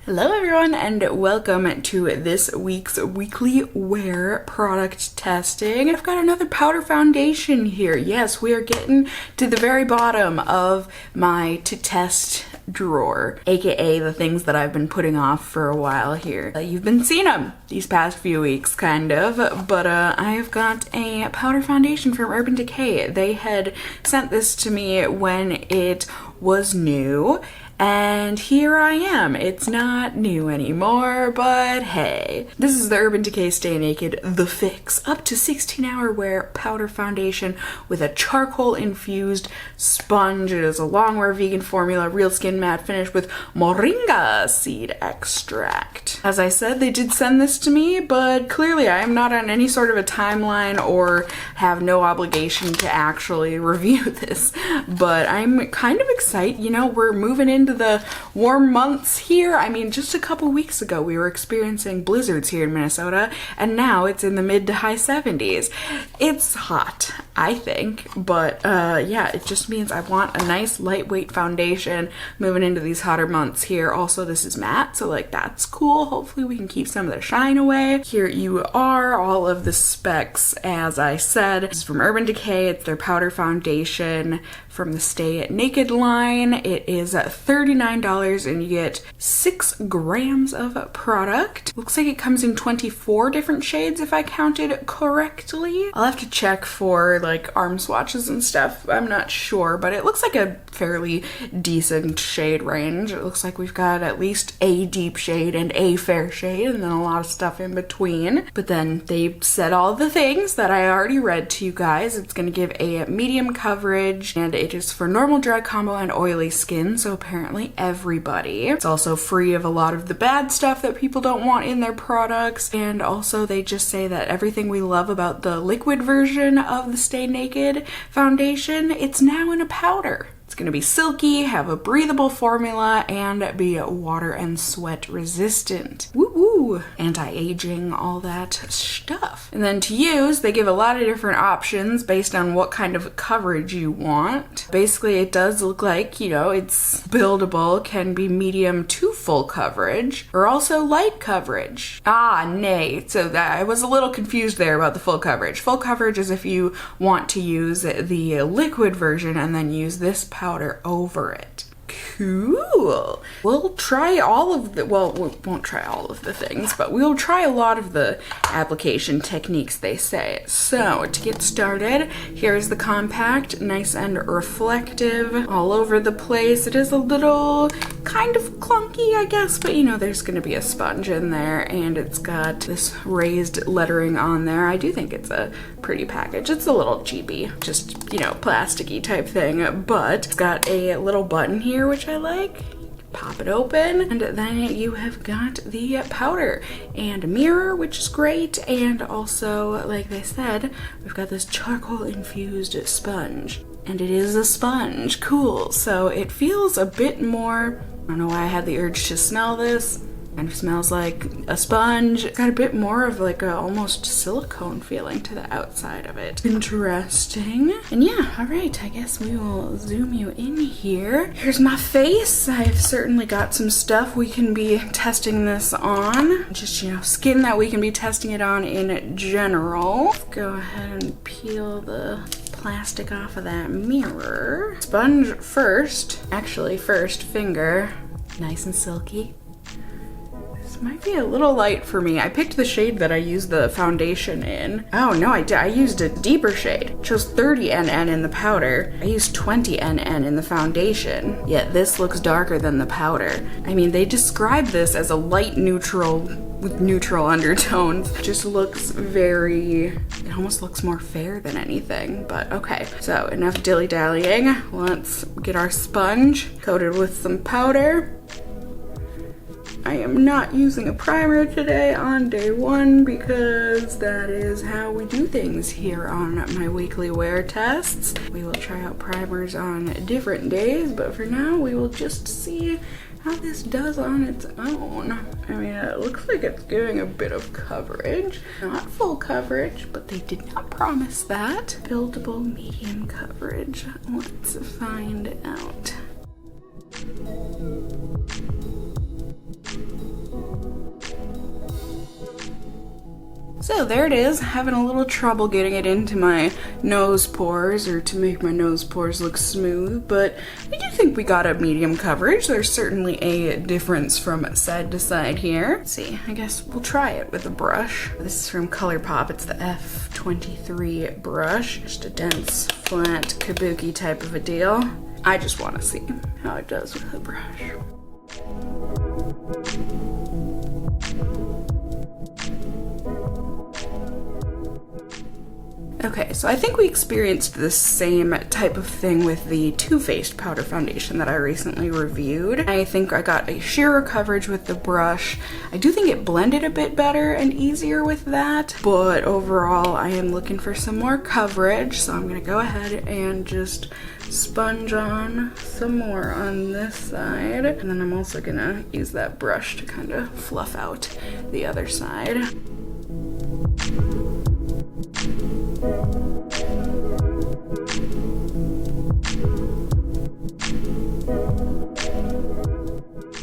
Hello everyone and welcome to this week's weekly wear product testing. I've got another powder foundation here. Yes, we are getting to the very bottom of my to test drawer, aka the things that I've been putting off for a while here. You've been seeing them these past few weeks kind of, but I've got a powder foundation from Urban Decay. They had sent this to me when it was new. And here I am. It's not new anymore, but hey. This is the Urban Decay Stay Naked The Fix up to 16-hour wear powder foundation with a charcoal infused sponge. It is a long wear vegan formula, real skin matte finish with moringa seed extract. As I said, they did send this to me, but clearly I am not on any sort of a timeline or have no obligation to actually review this. But I'm kind of excited. You know, we're moving into the warm months here. I mean, just a couple weeks ago we were experiencing blizzards here in Minnesota, and now it's in the mid to high 70s. It's hot, I think, but yeah, it just means I want a nice lightweight foundation moving into these hotter months here. Also, this is matte, so like that's cool. Hopefully we can keep some of the shine away. Here you are, all of the specs as I said. This is from Urban Decay. It's their powder foundation from the Stay Naked line. It is $39 and you get 6 grams of product. Looks like it comes in 24 different shades if I counted correctly. I'll have to check for like arm swatches and stuff. I'm not sure, but it looks like a fairly decent shade range. It looks like we've got at least a deep shade and a fair shade and then a lot of stuff in between. But then they said all the things that I already read to you guys. It's going to give a medium coverage and it is for normal, dry combo, and oily skin, so apparently everybody. It's also free of a lot of the bad stuff that people don't want in their products, and also they just say that everything we love about the liquid version of the Stay Naked foundation, it's now in a powder. It's going to be silky, have a breathable formula, and be water and sweat resistant. Woo-woo! Anti-aging, all that stuff. And then to use, they give a lot of different options based on what kind of coverage you want. Basically, it does look like, you know, it's buildable, can be medium to full coverage, or also light coverage. Ah, nay. So I was a little confused there about the full coverage. Full coverage is if you want to use the liquid version and then use this powder over it. Cool. We'll try all of the, well, we won't try all of the things, but we'll try a lot of the application techniques they say. So to get started, here's the compact, nice and reflective all over the place. It is a little kind of clunky, I guess, but you know, there's going to be a sponge in there and it's got this raised lettering on there. I do think it's a pretty package. It's a little cheapy, just, you know, plasticky type thing, but it's got a little button here, which I like. Pop it open and then you have got the powder and a mirror, which is great, and also, like they said, we've got this charcoal infused sponge, and it is a sponge. Cool. So it feels a bit more, I don't know why I had the urge to smell this. Kind of smells like a sponge. It's got a bit more of like a almost silicone feeling to the outside of it. Interesting. And yeah, all right, I guess we will zoom you in here. Here's my face. I've certainly got some stuff we can be testing this on. Just, you know, skin that we can be testing it on in general. Let's go ahead and peel the plastic off of that mirror. Sponge first. Actually, first finger. Nice and silky. This might be a little light for me. I picked the shade that I used the foundation in. Oh no, I used a deeper shade. I chose 30 NN in the powder. I used 20 NN in the foundation. Yet this looks darker than the powder. I mean, they describe this as a light neutral with neutral undertones. It just looks very, it almost looks more fair than anything, but okay. So enough dilly-dallying. Let's get our sponge coated with some powder. I am not using a primer today on day one because that is how we do things here on my weekly wear tests. We will try out primers on different days, but for now we will just see how this does on its own. I mean, it looks like it's giving a bit of coverage. Not full coverage, but they did not promise that. Buildable medium coverage. Let's find out. So there it is, having a little trouble getting it into my nose pores or to make my nose pores look smooth, but I do think we got a medium coverage. There's certainly a difference from side to side here. Let's see, I guess we'll try it with a brush. This is from ColourPop, it's the F23 brush. Just a dense, flat, kabuki type of a deal. I just want to see how it does with a brush. Okay, so I think we experienced the same type of thing with the Too Faced powder foundation that I recently reviewed. I think I got a sheerer coverage with the brush. I do think it blended a bit better and easier with that, but overall I am looking for some more coverage, so I'm gonna go ahead and just sponge on some more on this side, and then I'm also gonna use that brush to kind of fluff out the other side.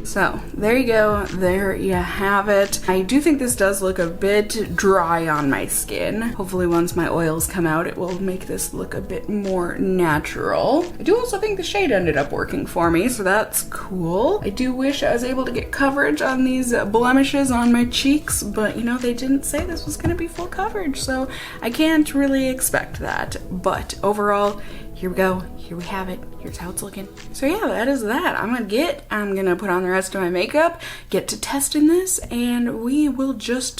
So there you go, there you have it. I do think this does look a bit dry on my skin. Hopefully once my oils come out, it will make this look a bit more natural. I do also think the shade ended up working for me, so that's cool. I do wish I was able to get coverage on these blemishes on my cheeks, but you know, they didn't say this was gonna be full coverage, so I can't really expect that. But overall, here we go, here we have it, here's how it's looking. So yeah, that is that. I'm gonna put on the rest of my makeup, get to testing this, and we will just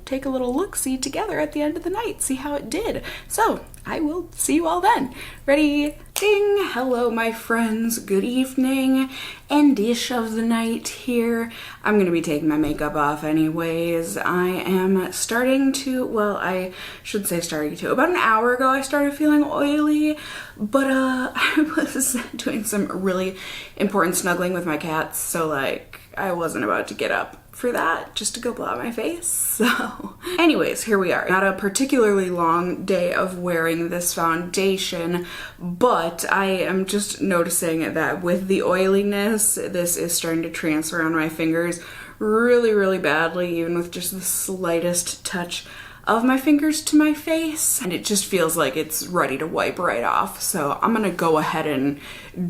take a little look-see together at the end of the night, see how it did. So I will see you all then. Ready? Ding! Hello my friends, good evening, end-ish of the night here. I'm gonna be taking my makeup off anyways. I am starting to, well, I should say starting to. About an hour ago I started feeling oily, but I was doing some really important snuggling with my cats, so like I wasn't about to get up for that just to go blow out my face. So anyways, here we are. Not a particularly long day of wearing this foundation, but I am just noticing that with the oiliness, this is starting to transfer on my fingers really, really badly, even with just the slightest touch of my fingers to my face, and it just feels like it's ready to wipe right off. So I'm gonna go ahead and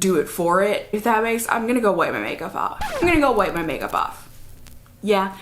do it for it. If that makes, I'm gonna go wipe my makeup off. Yeah,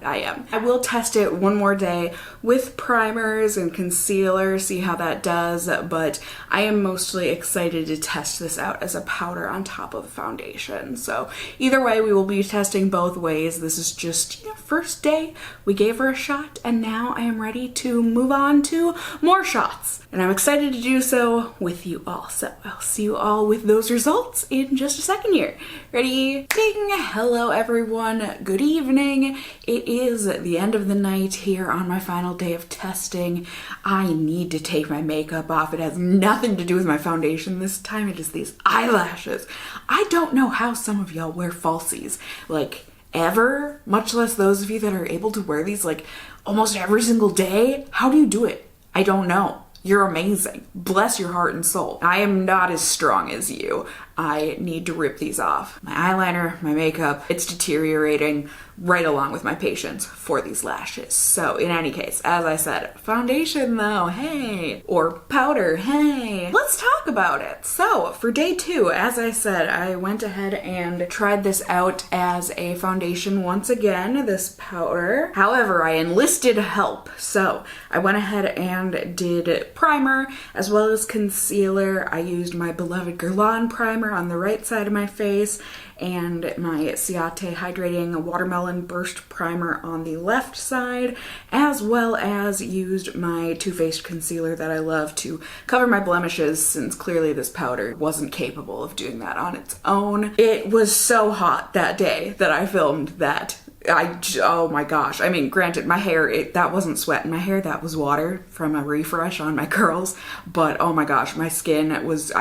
I am. I will test it one more day with primers and concealer, see how that does, but I am mostly excited to test this out as a powder on top of the foundation. So either way, we will be testing both ways. This is just, you know, first day, we gave her a shot, and now I am ready to move on to more shots. And I'm excited to do so with you all. So I'll see you all with those results in just a second here. Ready? Ding! Hello everyone, good evening. It is the end of the night here on my final day of testing. I need to take my makeup off. It has nothing to do with my foundation this time. It is these eyelashes. I don't know how some of y'all wear falsies, like ever, much less those of you that are able to wear these like almost every single day. How do you do it? I don't know. You're amazing. Bless your heart and soul. I am not as strong as you. I need to rip these off. My eyeliner, my makeup, it's deteriorating right along with my patience for these lashes. So in any case, as I said, foundation though, hey, or powder, hey, let's talk about it. So for day 2, as I said, I went ahead and tried this out as a foundation once again, this powder. However, I enlisted help. So I went ahead and did primer as well as concealer. I used my beloved Guerlain primer on the right side of my face and my Ciate Hydrating Watermelon Burst Primer on the left side, as well as used my Too Faced concealer that I love to cover my blemishes, since clearly this powder wasn't capable of doing that on its own. It was so hot that day that I filmed that. Oh my gosh. I mean, granted, my hair, that wasn't sweat in my hair, that was water from a refresh on my curls. But oh my gosh, my skin I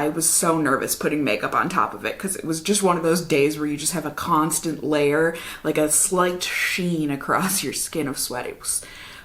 was so nervous putting makeup on top of it, because it was just one of those days where you just have a constant layer, like a slight sheen across your skin of sweat. It was,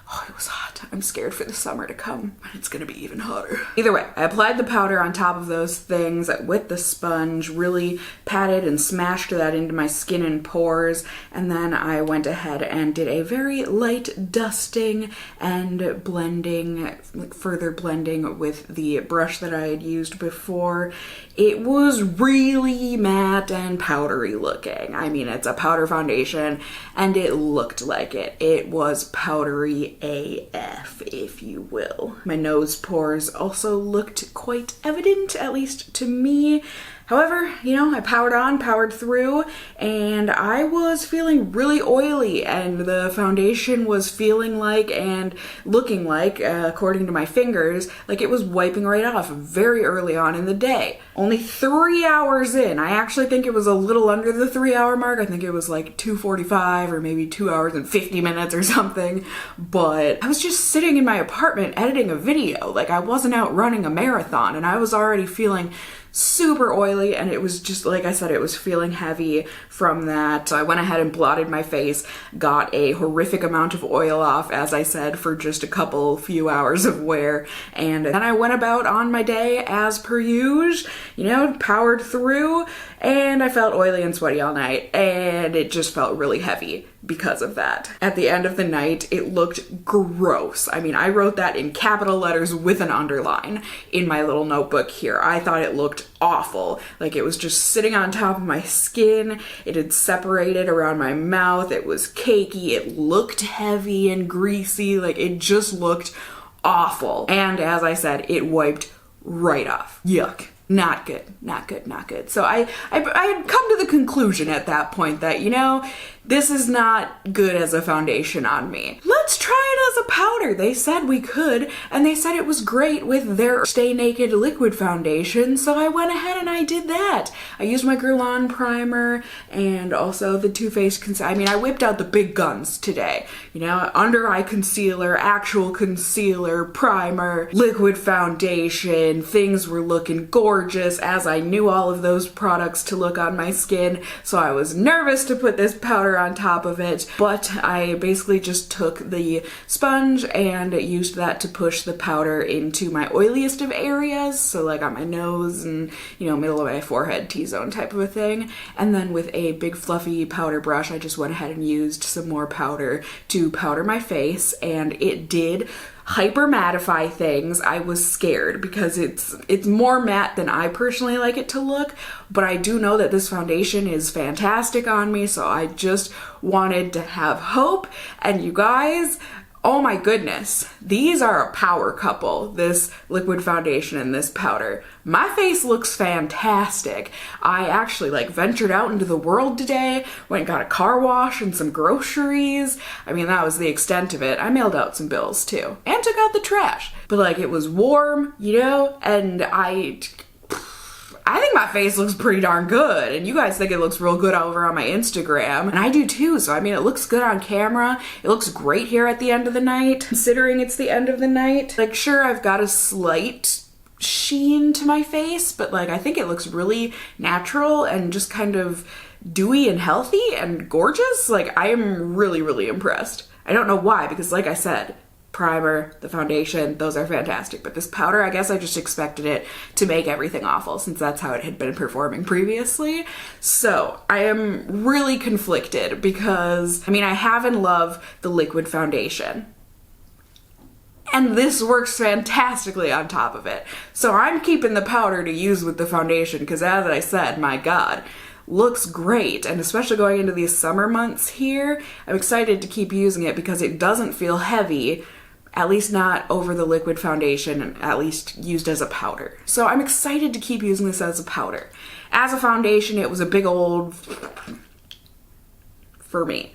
Oh, it was hot. I'm scared for the summer to come, and it's gonna be even hotter. Either way, I applied the powder on top of those things with the sponge, really patted and smashed that into my skin and pores, and then I went ahead and did a very light dusting and blending, like further blending with the brush that I had used before. It was really matte and powdery looking. I mean, it's a powder foundation, and it looked like it. It was powdery AF, if you will. My nose pores also looked quite evident, at least to me. However, you know, I powered on, powered through, and I was feeling really oily, and the foundation was feeling like and looking like, according to my fingers, like it was wiping right off very early on in the day. Only 3 hours in. I actually think it was a little under the 3-hour mark. I think it was like 2:45 or maybe 2 hours and 50 minutes or something. But I was just sitting in my apartment editing a video. Like, I wasn't out running a marathon, and I was already feeling super oily, and it was just, like I said, it was feeling heavy from that. So I went ahead and blotted my face, got a horrific amount of oil off, as I said, for just a few hours of wear, and then I went about on my day as per usual, you know, powered through, and I felt oily and sweaty all night, and it just felt really heavy because of that. At the end of the night, it looked gross. I mean, I wrote that in capital letters with an underline in my little notebook here. I thought it looked awful. Like, it was just sitting on top of my skin. It had separated around my mouth. It was cakey. It looked heavy and greasy. Like, it just looked awful. And as I said, it wiped right off. Yuck. Not good, not good, not good. So I had come to the conclusion at that point that, you know, this is not good as a foundation on me. Let's try it as a powder. They said we could, and they said it was great with their Stay Naked liquid foundation, so I went ahead and I did that. I used my Guerlain primer and also the Too Faced concealer. I mean, I whipped out the big guns today. You know, under eye concealer, actual concealer, primer, liquid foundation. Things were looking gorgeous, as I knew all of those products to look on my skin, so I was nervous to put this powder on top of it, but I basically just took the sponge and used that to push the powder into my oiliest of areas, so like on my nose and, you know, middle of my forehead, T-zone type of a thing. And then with a big fluffy powder brush, I just went ahead and used some more powder to powder my face, and it did hyper mattify things. I was scared because it's more matte than I personally like it to look, but I do know that this foundation is fantastic on me, so I just wanted to have hope. And you guys, oh my goodness, these are a power couple, this liquid foundation and this powder. My face looks fantastic. I actually ventured out into the world today, went and got a car wash and some groceries. I mean, that was the extent of it. I mailed out some bills too, and took out the trash. But it was warm, you know, and I think my face looks pretty darn good, and you guys think it looks real good over on my Instagram, and I do too. So I mean, it looks good on camera. It looks great here at the end of the night, considering it's the end of the night. Sure, I've got a slight sheen to my face, but I think it looks really natural and just kind of dewy and healthy and gorgeous. I am really, really impressed. I don't know why, because like I said, primer, the foundation, those are fantastic. But this powder, I guess I just expected it to make everything awful, since that's how it had been performing previously. So I am really conflicted because, I mean, I have and love the liquid foundation, and this works fantastically on top of it. So I'm keeping the powder to use with the foundation because, as I said, my God, looks great. And especially going into these summer months here, I'm excited to keep using it because it doesn't feel heavy, at least not over the liquid foundation, at least used as a powder. So I'm excited to keep using this as a powder. As a foundation, it was a big old for me.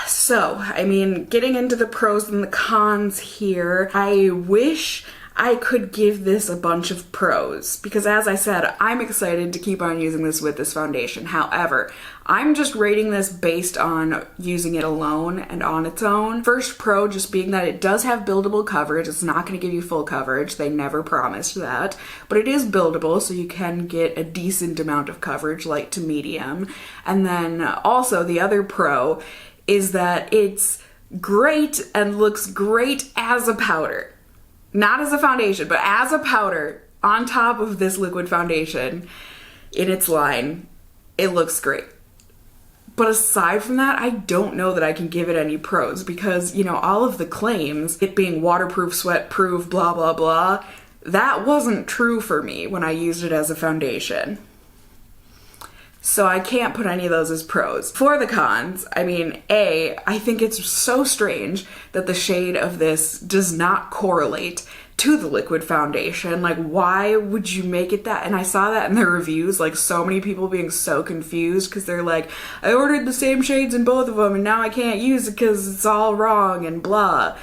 So, I mean, getting into the pros and the cons here, I wish I could give this a bunch of pros because, as I said, I'm excited to keep on using this with this foundation. However, I'm just rating this based on using it alone and on its own. First pro just being that it does have buildable coverage. It's not going to give you full coverage. They never promised that, but it is buildable, so you can get a decent amount of coverage, light to medium. And then also the other pro is that it's great and looks great as a powder. Not as a foundation, but as a powder on top of this liquid foundation in its line. It looks great. But aside from that, I don't know that I can give it any pros because, you know, all of the claims, it being waterproof, sweat-proof, blah, blah, blah, that wasn't true for me when I used it as a foundation. So I can't put any of those as pros. For the cons, I mean, I think it's so strange that the shade of this does not correlate to the liquid foundation. Like, why would you make it that? And I saw that in the reviews, like so many people being so confused because they're like, I ordered the same shades in both of them and now I can't use it because it's all wrong and blah.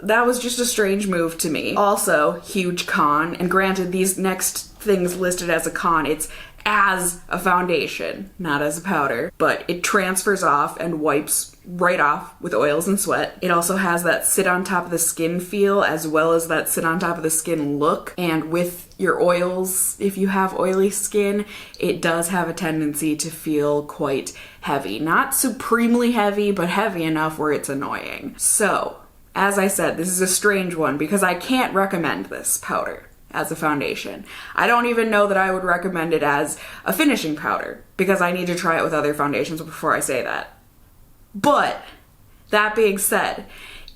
That was just a strange move to me. Also, huge con, and granted these next things listed as a con, it's as a foundation, not as a powder, but it transfers off and wipes right off with oils and sweat. It also has that sit on top of the skin feel as well as that sit on top of the skin look, and with your oils, if you have oily skin, it does have a tendency to feel quite heavy. Not supremely heavy, but heavy enough where it's annoying. So, as I said, this is a strange one because I can't recommend this powder as a foundation. I don't even know that I would recommend it as a finishing powder because I need to try it with other foundations before I say that. But that being said,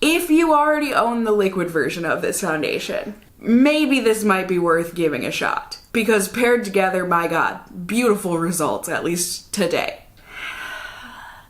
if you already own the liquid version of this foundation, maybe this might be worth giving a shot because paired together, my God, beautiful results, at least today.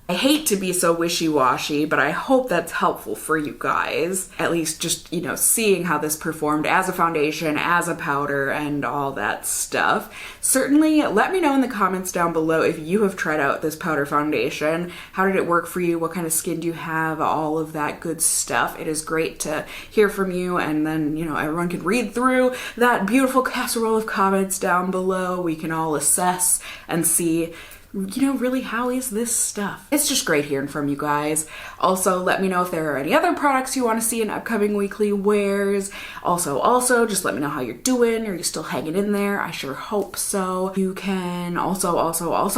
I hate to be so wishy-washy, but I hope that's helpful for you guys. At least just, you know, seeing how this performed as a foundation, as a powder, and all that stuff. Certainly let me know in the comments down below if you have tried out this powder foundation. How did it work for you? What kind of skin do you have? All of that good stuff. It is great to hear from you, and then, you know, everyone can read through that beautiful casserole of comments down below. We can all assess and see, you know, really, how is this stuff? It's just great hearing from you guys. Also, let me know if there are any other products you want to see in upcoming weekly wears. Also, just let me know how you're doing. Are you still hanging in there? I sure hope so. You can also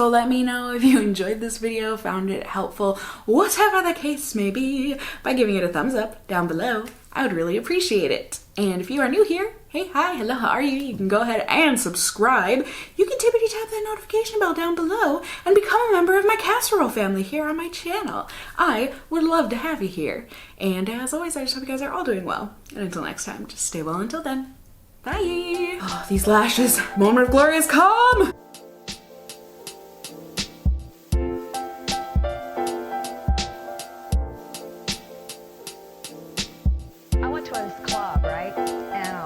let me know if you enjoyed this video, found it helpful, whatever the case may be, by giving it a thumbs up down below. I would really appreciate it. And if you are new here, hey, hi, hello, how are you? You can go ahead and subscribe. You can tippity tap that notification bell down below and become a member of my casserole family here on my channel. I would love to have you here. And as always, I just hope you guys are all doing well. And until next time, just stay well until then. Bye. Oh, these lashes. Moment of glory has come.